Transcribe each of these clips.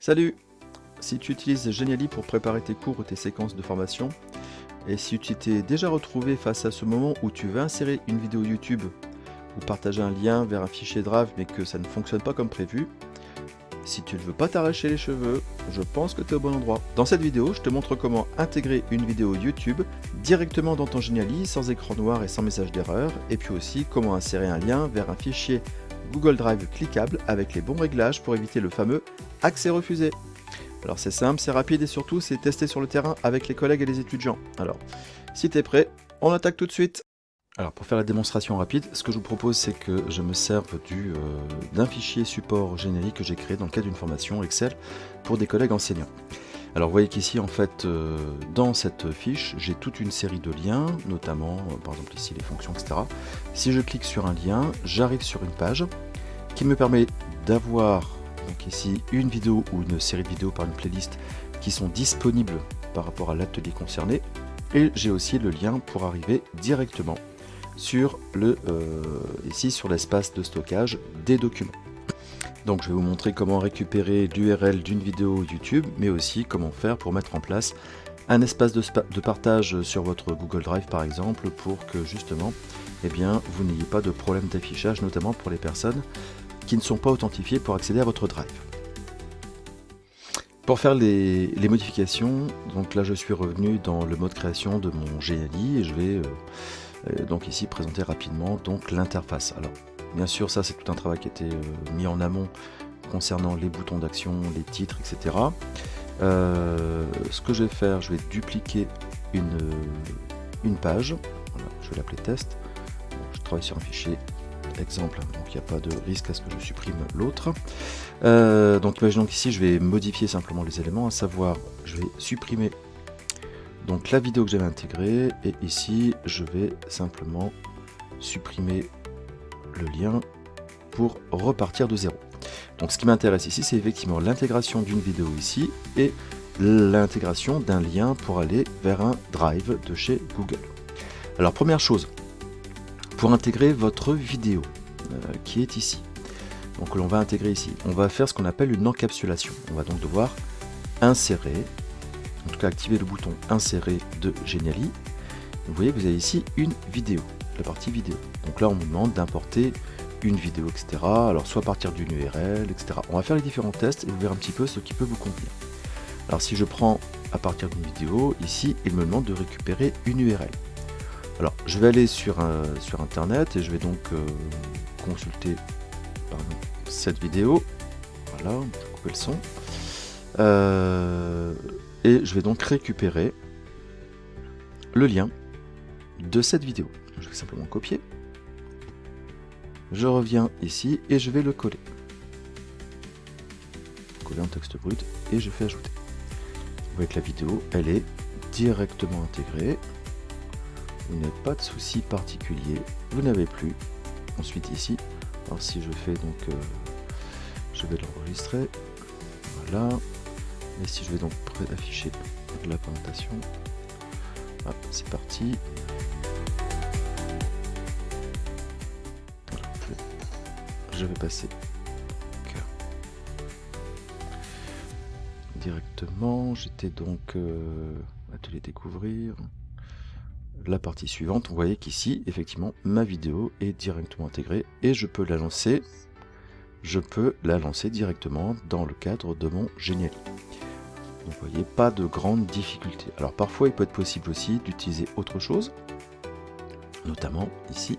Salut! Si tu utilises Genially pour préparer tes cours ou tes séquences de formation, et si tu t'es déjà retrouvé face à ce moment où tu veux insérer une vidéo YouTube ou partager un lien vers un fichier Drive mais que ça ne fonctionne pas comme prévu, si tu ne veux pas t'arracher les cheveux, je pense que tu es au bon endroit. Dans cette vidéo, je te montre comment intégrer une vidéo YouTube directement dans ton Genially sans écran noir et sans message d'erreur, et puis aussi comment insérer un lien vers un fichier Google Drive cliquable avec les bons réglages pour éviter le fameux accès refusé. Alors c'est simple, c'est rapide et surtout c'est testé sur le terrain avec les collègues et les étudiants. Alors, si tu es prêt, on attaque tout de suite. Alors pour faire la démonstration rapide, ce que je vous propose c'est que je me serve d'un fichier support Genially que j'ai créé dans le cadre d'une formation Excel pour des collègues enseignants. Alors vous voyez qu'ici en fait dans cette fiche j'ai toute une série de liens, notamment par exemple ici les fonctions etc. Si je clique sur un lien, j'arrive sur une page qui me permet d'avoir donc ici une vidéo ou une série de vidéos par une playlist qui sont disponibles par rapport à l'atelier concerné, et j'ai aussi le lien pour arriver directement sur ici sur l'espace de stockage des documents. Donc je vais vous montrer comment récupérer l'URL d'une vidéo YouTube, mais aussi comment faire pour mettre en place un espace de partage sur votre Google Drive par exemple, pour que justement vous n'ayez pas de problème d'affichage, notamment pour les personnes qui ne sont pas authentifiées pour accéder à votre Drive. Pour faire les modifications, donc là je suis revenu dans le mode création de mon Genially et je vais donc ici présenter rapidement donc l'interface. Alors bien sûr ça c'est tout un travail qui a été mis en amont concernant les boutons d'action, les titres, etc. Ce que je vais faire, je vais dupliquer une page, voilà, je vais l'appeler test. Donc, je travaille sur un fichier exemple, donc il n'y a pas de risque à ce que je supprime l'autre. Donc imaginons qu'ici je vais modifier simplement les éléments, à savoir je vais supprimer donc la vidéo que j'avais intégrée, et ici je vais simplement supprimer le lien pour repartir de zéro. Donc ce qui m'intéresse ici c'est effectivement l'intégration d'une vidéo ici et l'intégration d'un lien pour aller vers un Drive de chez Google. Alors première chose, pour intégrer votre vidéo qui est ici, donc l'on va intégrer ici, on va faire ce qu'on appelle une encapsulation. On va donc devoir insérer, en tout cas activer le bouton insérer de Genially. Vous voyez que vous avez ici une vidéo, la partie vidéo. Donc là on nous demande d'importer une vidéo, etc. Alors soit à partir d'une URL, etc. On va faire les différents tests et vous verrez un petit peu ce qui peut vous convenir. Alors si je prends à partir d'une vidéo, ici il me demande de récupérer une URL. Alors je vais aller sur internet et je vais donc consulter cette vidéo. Voilà, je vais couper le son. Et je vais donc récupérer le lien de cette vidéo. Je vais simplement copier. Je reviens ici et je vais le coller. Coller en texte brut et je fais ajouter. Vous voyez que la vidéo, elle est directement intégrée. Vous n'avez pas de souci particulier, vous n'avez plus. Ensuite ici, alors si je fais donc, je vais l'enregistrer, voilà. Et si je vais donc afficher la présentation, hop, c'est parti. Voilà. Je vais passer directement. J'étais donc atelier découvrir. La partie suivante, vous voyez qu'ici, effectivement, ma vidéo est directement intégrée et je peux la lancer directement dans le cadre de mon Genially. Donc, vous voyez, pas de grande difficulté. Alors, parfois, il peut être possible aussi d'utiliser autre chose, notamment ici,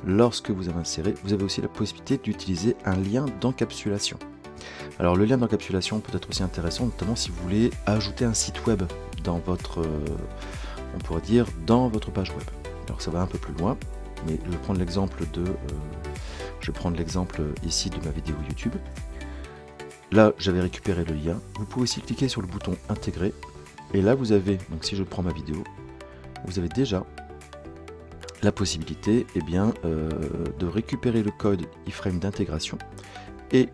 lorsque vous avez inséré, vous avez aussi la possibilité d'utiliser un lien d'encapsulation. Alors, le lien d'encapsulation peut être aussi intéressant, notamment si vous voulez ajouter un site web dans votre... on pourrait dire dans votre page web. Alors ça va un peu plus loin, mais je vais prendre l'exemple ici de ma vidéo YouTube. Là j'avais récupéré le lien. Vous pouvez aussi cliquer sur le bouton intégrer et là vous avez, donc si je prends ma vidéo, vous avez déjà la possibilité de récupérer le code iframe d'intégration. Et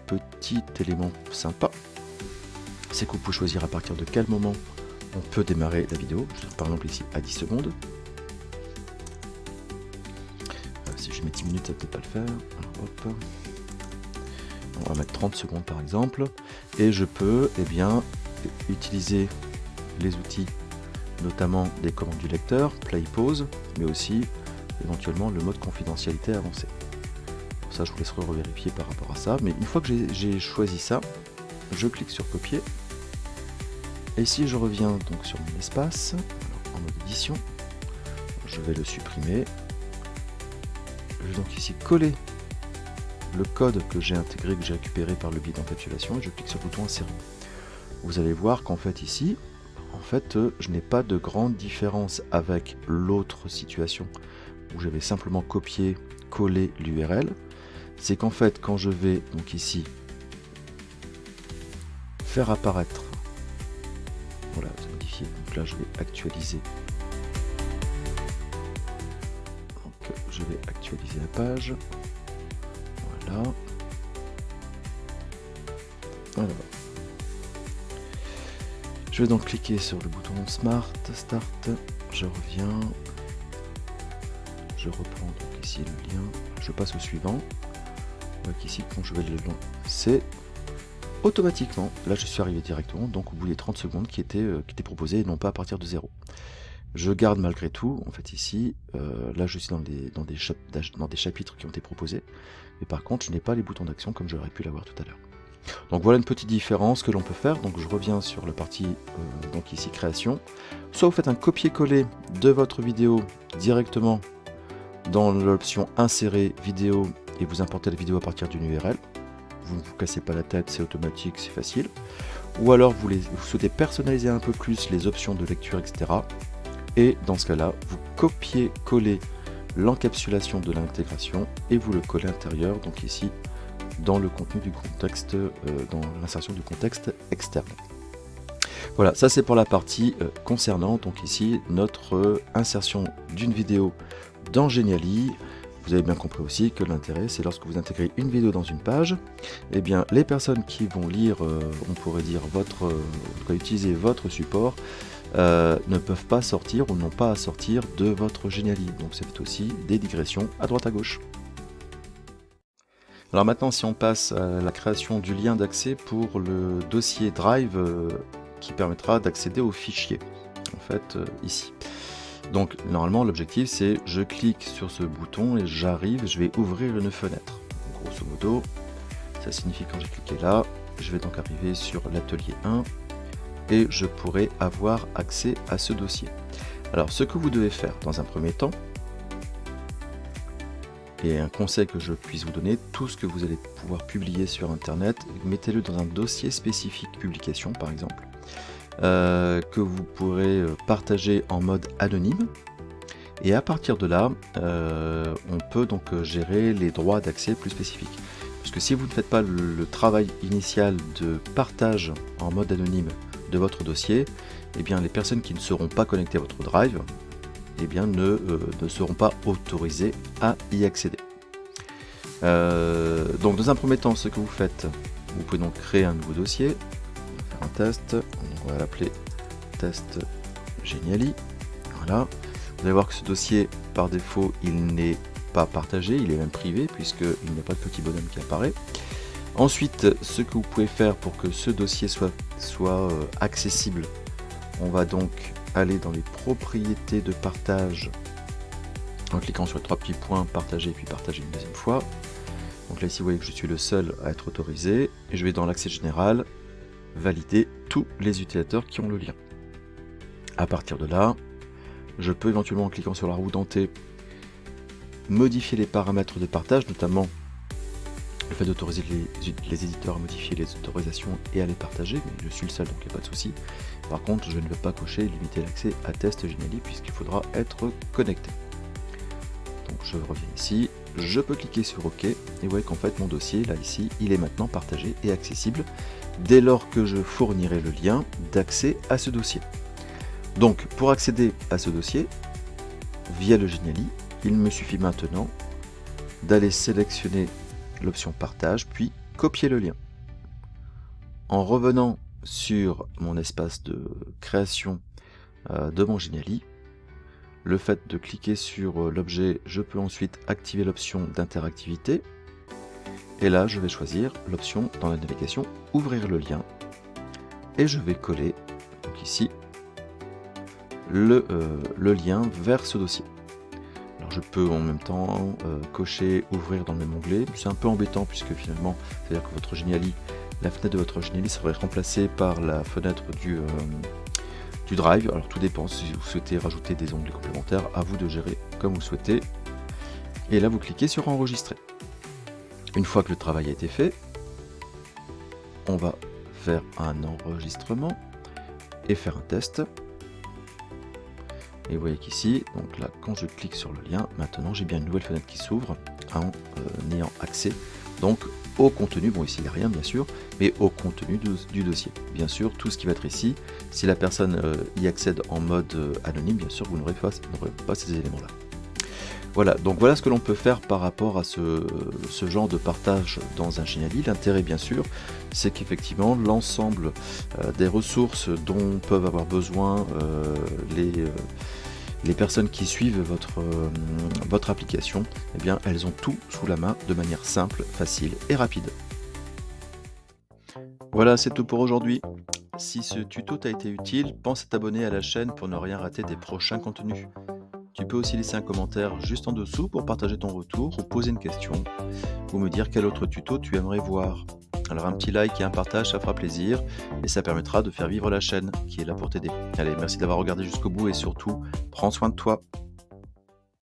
petit élément sympa, c'est que vous pouvez choisir à partir de quel moment on peut démarrer la vidéo, par exemple ici à 10 secondes. Si je mets 10 minutes, ça ne peut pas le faire. Alors, hop. On va mettre 30 secondes par exemple, et je peux utiliser les outils, notamment des commandes du lecteur, play, pause, mais aussi éventuellement le mode confidentialité avancé. Pour ça, je vous laisserai revérifier par rapport à ça, mais une fois que j'ai choisi ça, je clique sur copier, et si je reviens donc sur mon espace, en mode édition, je vais le supprimer, je vais donc ici coller le code que j'ai intégré, que j'ai récupéré par le biais d'encapsulation, et je clique sur le bouton insérer. Vous allez voir qu'en fait ici, je n'ai pas de grande différence avec l'autre situation où j'avais simplement copié, collé l'URL. C'est qu'en fait, quand je vais donc ici faire apparaître, voilà, c'est modifié, donc là je vais actualiser. Donc je vais actualiser la page. Voilà. Alors, je vais donc cliquer sur le bouton Smart, Start, je reviens, je reprends donc ici le lien, je passe au suivant. On voit qu'ici, quand je vais le lancer, automatiquement, là je suis arrivé directement, donc au bout des 30 secondes qui étaient proposées et non pas à partir de 0. Je garde malgré tout, en fait ici, là je suis dans des chapitres qui ont été proposés, mais par contre je n'ai pas les boutons d'action comme j'aurais pu l'avoir tout à l'heure. Donc voilà une petite différence que l'on peut faire. Donc je reviens sur la partie donc ici création. Soit vous faites un copier-coller de votre vidéo directement dans l'option insérer vidéo et vous importez la vidéo à partir d'une URL. Vous ne vous cassez pas la tête, c'est automatique, c'est facile. Ou alors vous souhaitez personnaliser un peu plus les options de lecture, etc. Et dans ce cas-là, vous copiez-collez l'encapsulation de l'intégration et vous le collez à l'intérieur, donc ici, dans le contenu du contexte, dans l'insertion du contexte externe. Voilà, ça c'est pour la partie concernant donc ici notre insertion d'une vidéo dans Geniali. Vous avez bien compris aussi que l'intérêt c'est lorsque vous intégrez une vidéo dans une page, eh bien les personnes qui vont lire, on pourrait dire utiliser votre support, ne peuvent pas sortir ou n'ont pas à sortir de votre Geniali. Donc c'est aussi des digressions à droite à gauche. Alors maintenant, si on passe à la création du lien d'accès pour le dossier Drive qui permettra d'accéder au fichier, en fait ici. Donc normalement l'objectif c'est je clique sur ce bouton et j'arrive, je vais ouvrir une fenêtre. Donc, grosso modo, ça signifie quand j'ai cliqué là, je vais donc arriver sur l'atelier 1 et je pourrai avoir accès à ce dossier. Alors ce que vous devez faire dans un premier temps, et un conseil que je puisse vous donner, tout ce que vous allez pouvoir publier sur internet, mettez-le dans un dossier spécifique publication par exemple, que vous pourrez partager en mode anonyme, et à partir de là on peut donc gérer les droits d'accès plus spécifiques, parce que si vous ne faites pas le travail initial de partage en mode anonyme de votre dossier, eh bien les personnes qui ne seront pas connectées à votre Drive eh bien, ne seront pas autorisés à y accéder. Donc dans un premier temps, ce que vous faites, vous pouvez donc créer un nouveau dossier, on va faire un test, on va l'appeler test Geniali. Voilà. Vous allez voir que ce dossier, par défaut, il n'est pas partagé, il est même privé, puisqu'il n'y a pas de petit bonhomme qui apparaît. Ensuite, ce que vous pouvez faire pour que ce dossier soit accessible, on va donc aller dans les propriétés de partage en cliquant sur les trois petits points, partager puis partager une deuxième fois. Donc là ici vous voyez que je suis le seul à être autorisé et je vais dans l'accès général valider tous les utilisateurs qui ont le lien. À partir de là, je peux éventuellement en cliquant sur la roue dentée modifier les paramètres de partage, notamment le fait d'autoriser les éditeurs à modifier les autorisations et à les partager, mais je suis le seul donc il n'y a pas de souci. Par contre, je ne veux pas cocher et limiter l'accès à test Geniali puisqu'il faudra être connecté. Donc je reviens ici, je peux cliquer sur OK et vous voyez qu'en fait mon dossier, là ici, il est maintenant partagé et accessible dès lors que je fournirai le lien d'accès à ce dossier. Donc pour accéder à ce dossier, via le Geniali, il me suffit maintenant d'aller sélectionner l'option partage, puis copier le lien. En revenant sur mon espace de création de mon Geniali, le fait de cliquer sur l'objet, je peux ensuite activer l'option d'interactivité Et là, je vais choisir l'option dans la navigation ouvrir le lien et je vais coller donc ici le lien vers ce dossier. Alors je peux en même temps cocher ouvrir dans le même onglet. C'est un peu embêtant puisque finalement, c'est-à-dire que votre Geniali, la fenêtre de votre Geniali serait remplacée par la fenêtre du Drive. Alors tout dépend si vous souhaitez rajouter des onglets complémentaires, à vous de gérer comme vous le souhaitez. Et là vous cliquez sur enregistrer. Une fois que le travail a été fait, on va faire un enregistrement et faire un test. Et vous voyez qu'ici, donc là, quand je clique sur le lien, maintenant j'ai bien une nouvelle fenêtre qui s'ouvre en ayant accès donc au contenu. Bon, ici il n'y a rien bien sûr, mais au contenu du dossier. Bien sûr, tout ce qui va être ici, si la personne y accède en mode anonyme, bien sûr, vous n'aurez pas ces éléments-là. Voilà, donc voilà ce que l'on peut faire par rapport à ce genre de partage dans un Geniali. L'intérêt, bien sûr, c'est qu'effectivement, l'ensemble des ressources dont peuvent avoir besoin les personnes qui suivent votre application, eh bien, elles ont tout sous la main de manière simple, facile et rapide. Voilà, c'est tout pour aujourd'hui. Si ce tuto t'a été utile, pense à t'abonner à la chaîne pour ne rien rater des prochains contenus. Tu peux aussi laisser un commentaire juste en dessous pour partager ton retour ou poser une question ou me dire quel autre tuto tu aimerais voir. Alors un petit like et un partage, ça fera plaisir et ça permettra de faire vivre la chaîne qui est là pour t'aider. Allez, merci d'avoir regardé jusqu'au bout et surtout, prends soin de toi.